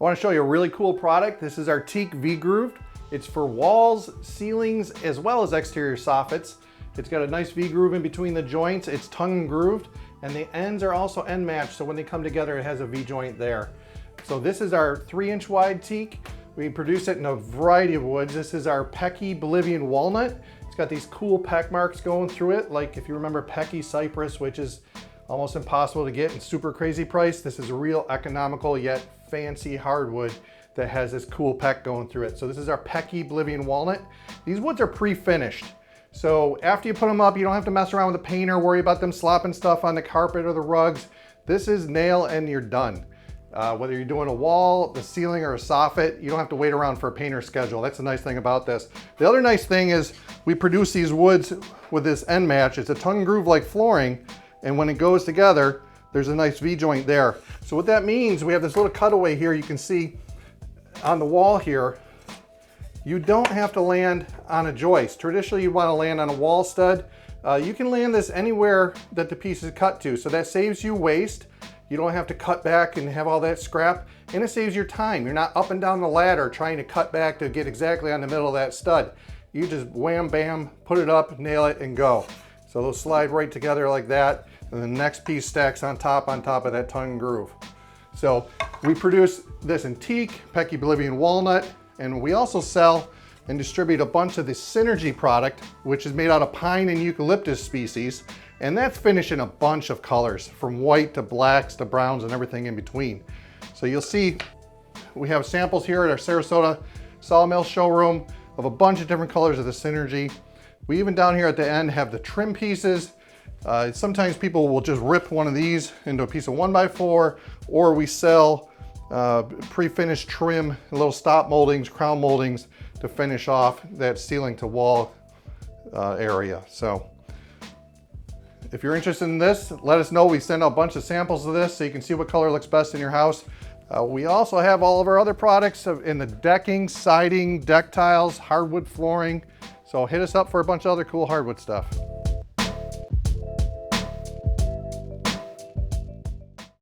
I want to show you a really cool product. This is our teak V-grooved. It's for walls, ceilings, as well as exterior soffits. It's got a nice V-groove in between the joints. It's tongue grooved, and the ends are also end matched, so when they come together, it has a V-joint there. So this is our 3-inch wide teak. We produce it in a variety of woods. This is our Pelc Bolivian walnut. It's got these cool peck marks going through it, like if you remember Pelc cypress, which is almost impossible to get and super crazy price. This is a real economical yet fancy hardwood that has this cool peck going through it. So this is our Pelc Bolivian walnut. These woods are pre-finished. So after you put them up, you don't have to mess around with the paint or worry about them slopping stuff on the carpet or the rugs. This is nail and you're done. Whether you're doing a wall, the ceiling, or a soffit, you don't have to wait around for a painter's schedule. That's the nice thing about this. The other nice thing is we produce these woods with this end match. It's a tongue groove like flooring, and when it goes together, there's a nice V-joint there. So what that means, we have this little cutaway here you can see on the wall here. You don't have to land on a joist. Traditionally, you want to land on a wall stud. You can land this anywhere that the piece is cut to, so that saves you waste. You don't have to cut back and have all that scrap, and it saves your time. You're not up and down the ladder trying to cut back to get exactly on the middle of that stud. You just wham, bam, put it up, nail it, and go. So they'll slide right together like that, and the next piece stacks on top of that tongue groove. So we produce this in teak, Pelc Bolivian walnut, and we also sell and distribute a bunch of the Synergy product, which is made out of pine and eucalyptus species. And that's finished in a bunch of colors, from white to blacks to browns and everything in between. So you'll see we have samples here at our Sarasota Sawmill showroom of a bunch of different colors of the Synergy. We even down here at the end have the trim pieces. Sometimes people will just rip one of these into a piece of 1x4, or we sell pre-finished trim, little stop moldings, crown moldings to finish off that ceiling to wall area. So if you're interested in this, let us know. We send out a bunch of samples of this so you can see what color looks best in your house. We also have all of our other products in the decking, siding, deck tiles, hardwood flooring. So hit us up for a bunch of other cool hardwood stuff.